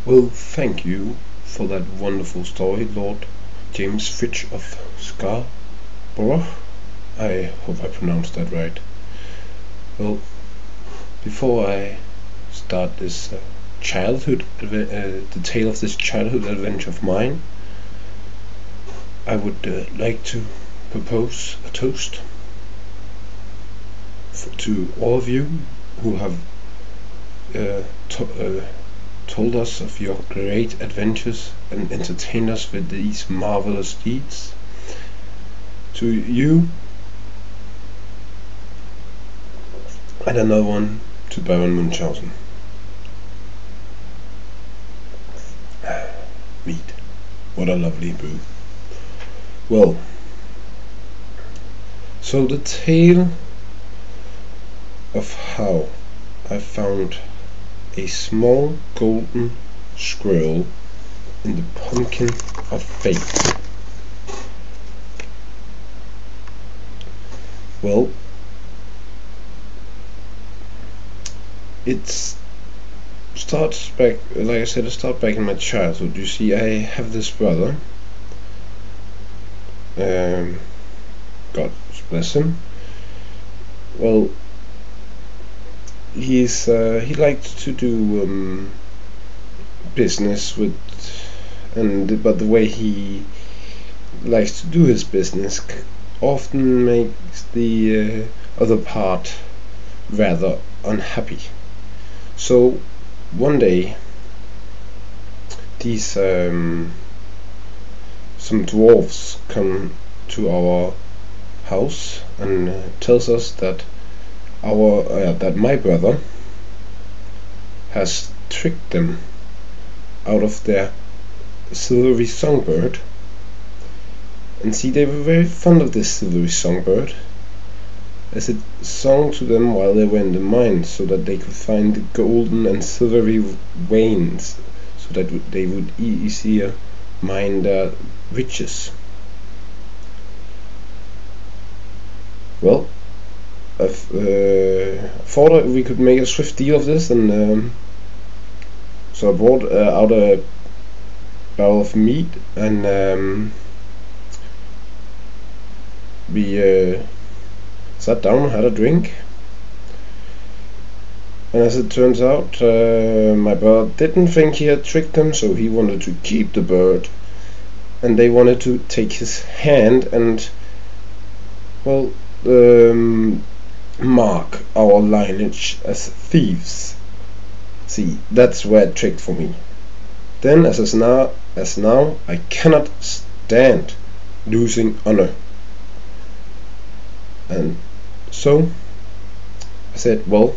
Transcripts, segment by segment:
Well, thank you for that wonderful story, Lord James Fitch of Scarborough. I hope I pronounced that right. Well, before I start this the tale of this childhood adventure of mine, I would like to propose a toast to all of you who have told us of your great adventures and entertained us with these marvelous deeds. To you, and another one to Baron Munchausen. Meat. What a lovely brew. Well, so the tale of how I found a small golden squirrel in the pumpkin of fate. Well, it starts back, like I said, it starts back in my childhood. You see, I have this brother, God bless him. Well, he liked to do business with, but the way he likes to do his business often makes the other part rather unhappy. So one day, these some dwarves come to our house and tells us that that my brother has tricked them out of their silvery songbird. And see, they were very fond of this silvery songbird, as it sang to them while they were in the mine, so that they could find the golden and silvery veins, so that they would easier mine their Well, I thought that we could make a swift deal of this, and so I brought out a barrel of meat, and we sat down and had a drink. And as it turns out, my brother didn't think he had tricked them, so he wanted to keep the bird, and they wanted to take his hand and, well, mark our lineage as thieves. See, that's where it tricked for me. Then, as now, I cannot stand losing honor. And so I said, well,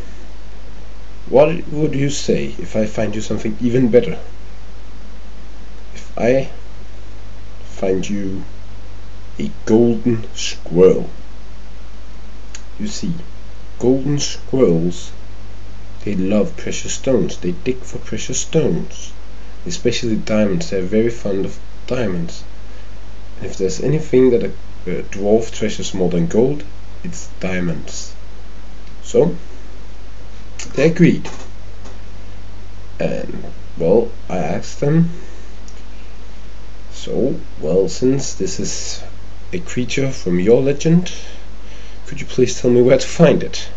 what would you say if I find you something even better? If I find you a golden squirrel. You see, golden squirrels, they love precious stones. They dig for precious stones, especially diamonds. They're very fond of diamonds. And if there's anything that a dwarf treasures more than gold, it's diamonds. So they agreed. And well, I asked them, so, well, since this is a creature from your legend, could you please tell me where to find it?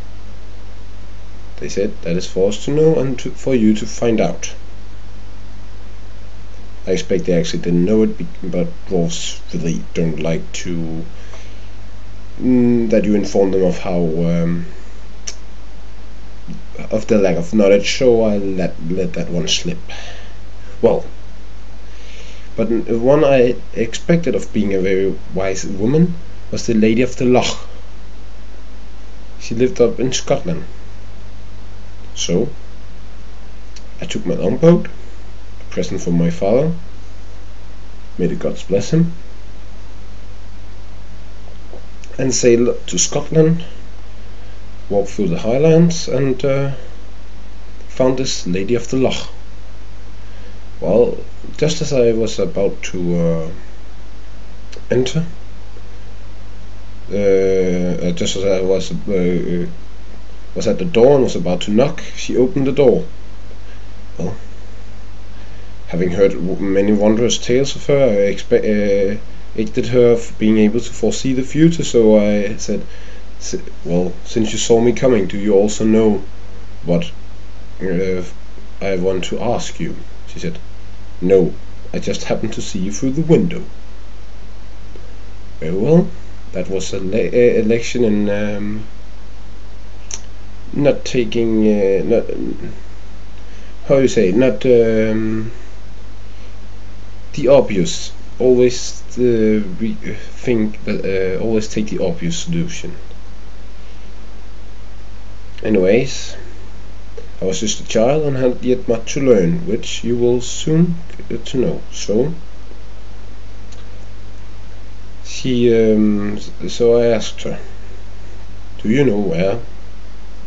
They said, that is for us to know and for you to find out. I expect they actually didn't know it, but dwarves really don't like to that you inform them of how of the lack of knowledge, so I let that one slip. Well, but one I expected of being a very wise woman was the Lady of the Loch. She lived up in Scotland. So I took my longboat, a present from my father, may the gods bless him, and sailed to Scotland, walked through the highlands, and found this Lady of the Loch. Well, just as I was about to enter, just as I was at the door and was about to knock, she opened the door. Well, having heard many wondrous tales of her, I expected her of being able to foresee the future, so I said, well, since you saw me coming, do you also know what I want to ask you? She said, no, I just happened to see you through the window. Very well, that was a election in not taking, not, how you say, not the obvious. Always think that, always take the obvious solution. Anyways, I was just a child and had yet much to learn, which you will soon get to know. So so I asked her, do you know where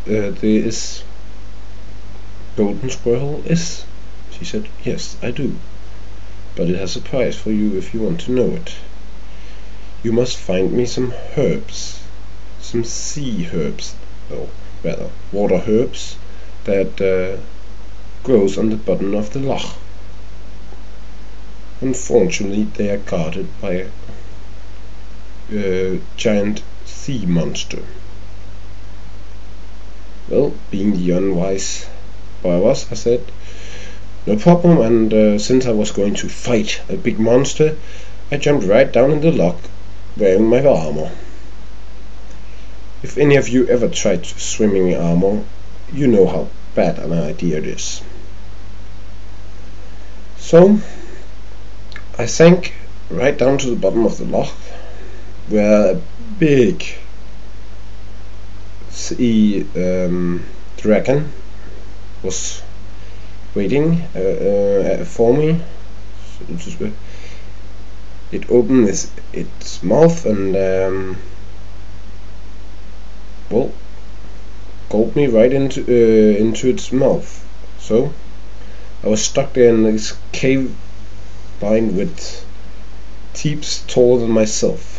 this golden squirrel is? She said, yes, I do, but it has a price for you if you want to know it. You must find me some herbs, some sea herbs, or rather water herbs, that grows on the bottom of the loch. Unfortunately, they are guarded by a giant sea monster. Well, being the unwise boy I was, I said, no problem, and since I was going to fight a big monster, I jumped right down in the loch wearing my armor. If any of you ever tried swimming in armor, you know how bad an idea it is. So I sank right down to the bottom of the loch, where a big sea dragon was waiting for me. It opened its mouth and well, gulped me right into its mouth. So I was stuck there in this cave lined with teeps taller than myself.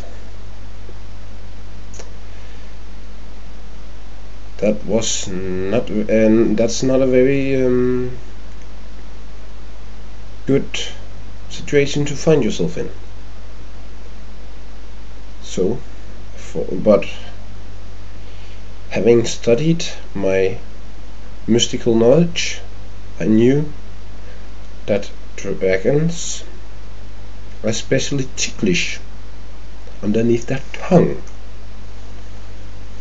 That was not, and that's not a very good situation to find yourself in. So, but having studied my mystical knowledge, I knew that dragons are especially ticklish underneath their tongue.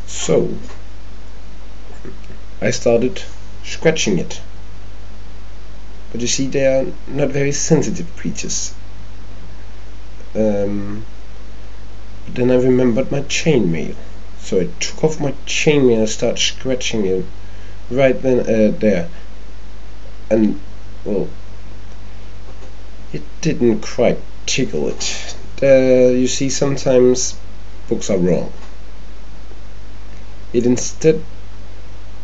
So I started scratching it. But you see, they are not very sensitive creatures. But then I remembered my chainmail. So I took off my chainmail and started scratching it right then there. And, well, it didn't quite tickle it. You see, sometimes books are wrong. It instead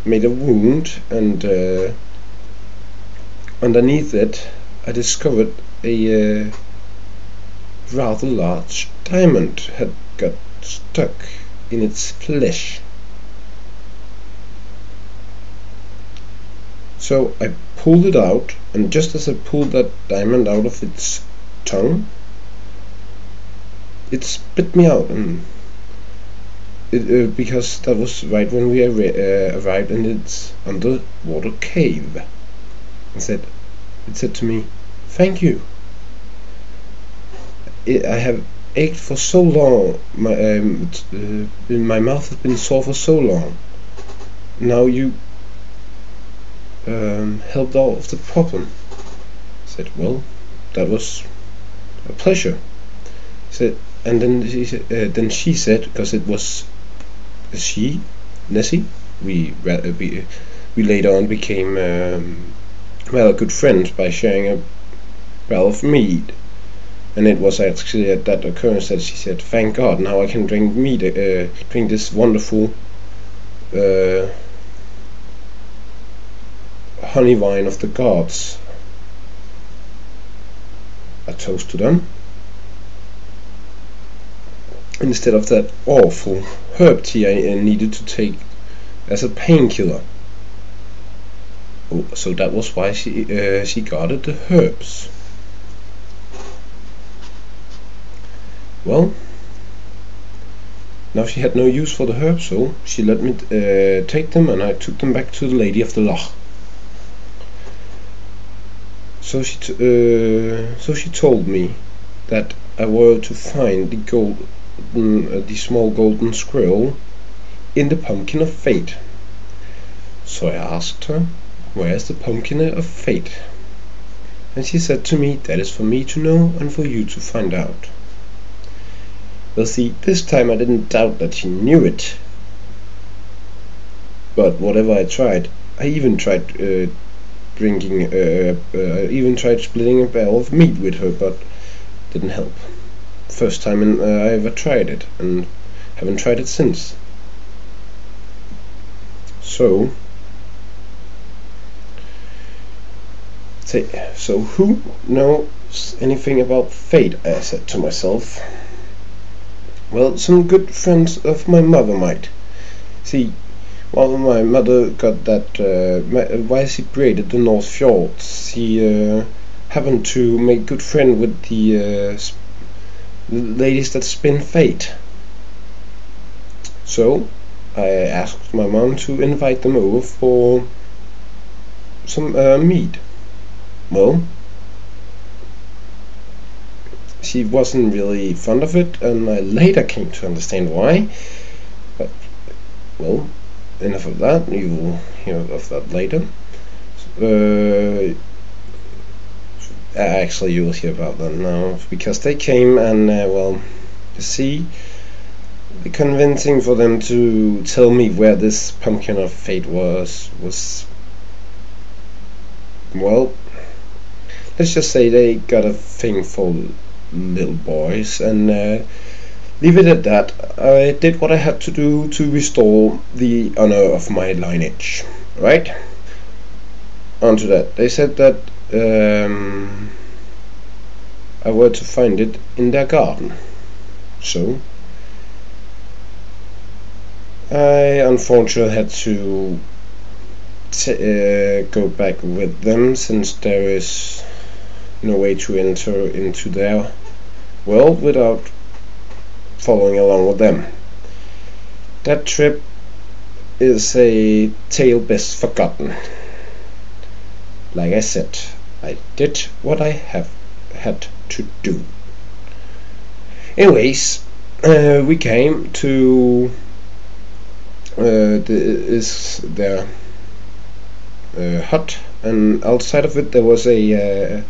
made a wound, and underneath it I discovered a rather large diamond had got stuck in its flesh. So I pulled it out, and just as I pulled that diamond out of its tongue, it spit me out, and because that was right when we arrived in its underwater cave. It said to me, "Thank you. I have ached for so long. My mouth has been sore for so long. Now you helped out of the problem." I said, "Well, that was a pleasure." He said, and then she said, because it was she, Nessie, we later on became well, good friends by sharing a barrel of mead. And it was actually at that occurrence that she said, "Thank God, now I can drink mead, drink this wonderful honey wine of the gods." A toast to them. Instead of that awful herb tea I needed to take as a painkiller. Oh, so that was why she guarded the herbs. Well, now she had no use for the herbs, so she let me take them, and I took them back to the Lady of the Loch. So she told me that I were to find the small golden squirrel in the pumpkin of fate. So I asked her, where's the pumpkin of fate? And she said to me, that is for me to know and for you to find out. Well, see, this time I didn't doubt that she knew it. But whatever I tried, I even tried splitting a barrel of meat with her, but didn't help. First time I ever tried it, and haven't tried it since. So who knows anything about fate? I said to myself. Well, some good friends of my mother might. See, while my mother got that while she braided the North Fjords, she happened to make good friend with the ladies that spin fate. So I asked my mom to invite them over for some meat. Well, she wasn't really fond of it, and I later came to understand why. But, well, enough of that. You will hear of that later. Actually, you will hear about that now, because they came and, well, you see, the convincing for them to tell me where this pumpkin of fate was, well, let's just say they got a thing for little boys, and leave it at that. I did what I had to do to restore the honor of my lineage. Right? Onto that. They said that I were to find it in their garden. So I unfortunately had to go back with them, since there is no way to enter into their world without following along with them. That trip is a tale best forgotten. Like I said, I did what I have had to do. Anyways, we came to their hut, and outside of it there was a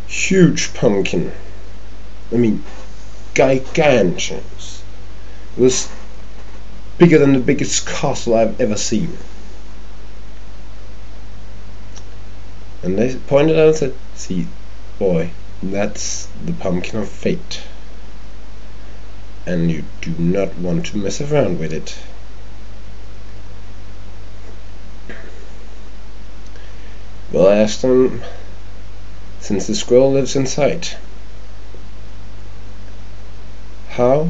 huge pumpkin. I mean, gigantic. It was bigger than the biggest castle I've ever seen. And they pointed out and said, see, boy, that's the pumpkin of fate, and you do not want to mess around with it. Well, I asked them, since the squirrel lives inside, how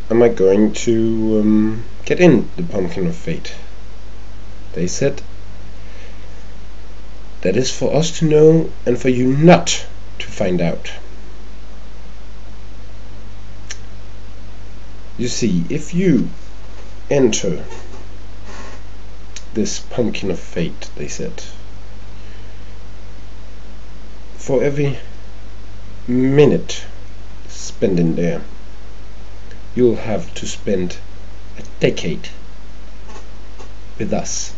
am I going to get in the pumpkin of fate? They said, that is for us to know and for you not to find out. You see, if you enter this pumpkin of fate, they said, for every minute spent in there, you'll have to spend a decade with us.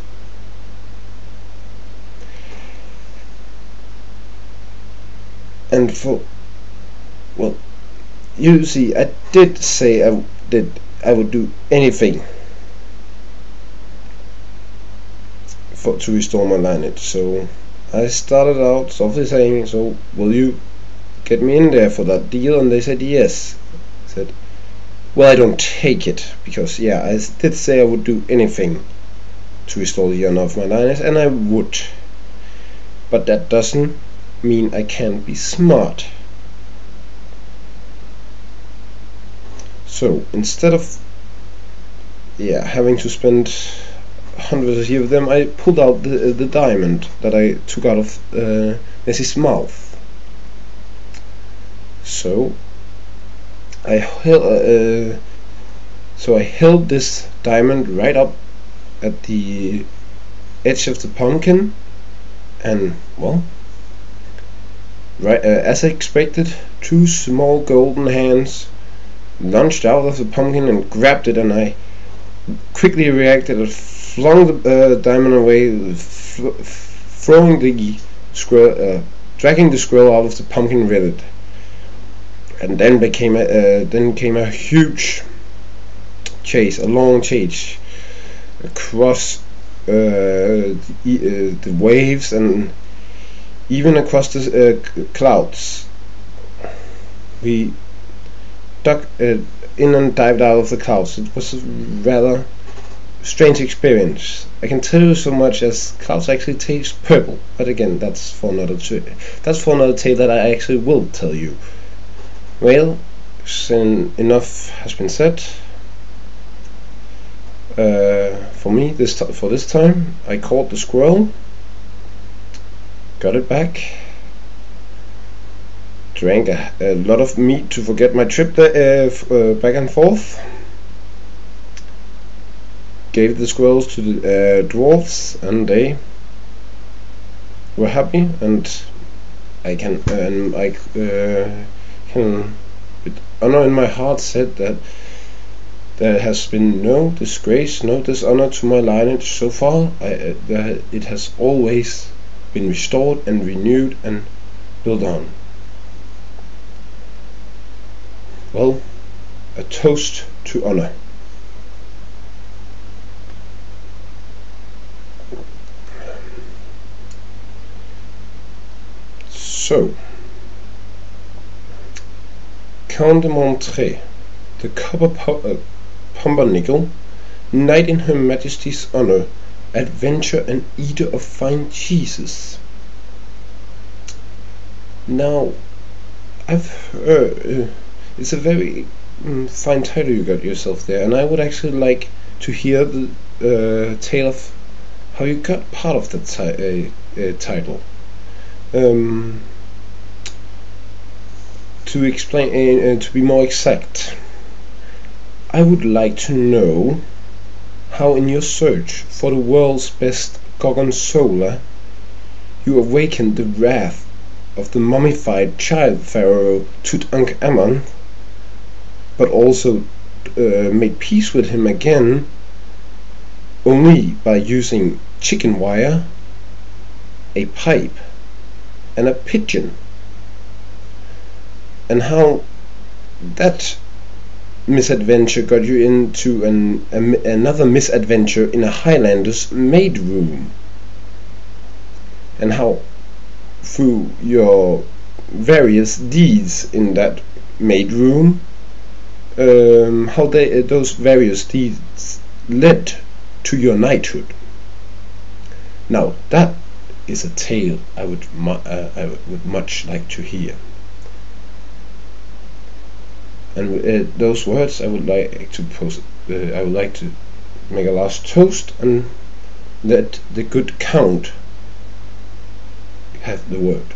And for, well, you see, I did say I would do anything to restore my lineage. So I started out softly saying, so will you get me in there for that deal? And they said yes. I said, well, I don't take it, because yeah, I did say I would do anything to restore the honor of my lineage, and I would, but that doesn't mean I can't be smart. So instead of having to spend hundreds of years of them, I pulled out the diamond that I took out of Nessie's mouth. So I held this diamond right up at the edge of the pumpkin, and well, right as I expected, 2 small golden hands lunged out of the pumpkin and grabbed it, and I quickly reacted and flung the diamond away, throwing the squirrel, dragging the squirrel out of the pumpkin with it. And then came a huge chase, a long chase across the waves and even across the clouds. We dug in and dived out of the clouds. It was a rather strange experience. I can tell you so much as clouds actually taste purple, but again, that's for another tale that I actually will tell you. Well, enough has been said. For me, for this time, I caught the squirrel, got it back, drank a lot of meat to forget my trip back and forth, gave the squirrels to the dwarves, and they were happy, and I can with honor in my heart said that there has been no disgrace, no dishonor to my lineage so far. It has always been restored and renewed and built on. Well, a toast to honor. So, Count de Montres, the Copper Pumpernickel, knight in Her Majesty's honor, adventurer and eater of fine cheeses. Now, I've heard it's a very fine title you got yourself there, and I would actually like to hear the tale of how you got part of the title. To explain, to be more exact, I would like to know how in your search for the world's best gorgonzola you awakened the wrath of the mummified child pharaoh Tutankhamun, but also made peace with him again only by using chicken wire, a pipe, and a pigeon, and how that misadventure got you into another misadventure in a Highlander's maid room, and how through your various deeds in that maid room, how those various deeds led to your knighthood. Now that is a tale I would much like to hear. And with those words, I would like to make a last toast and let the good Count have the word.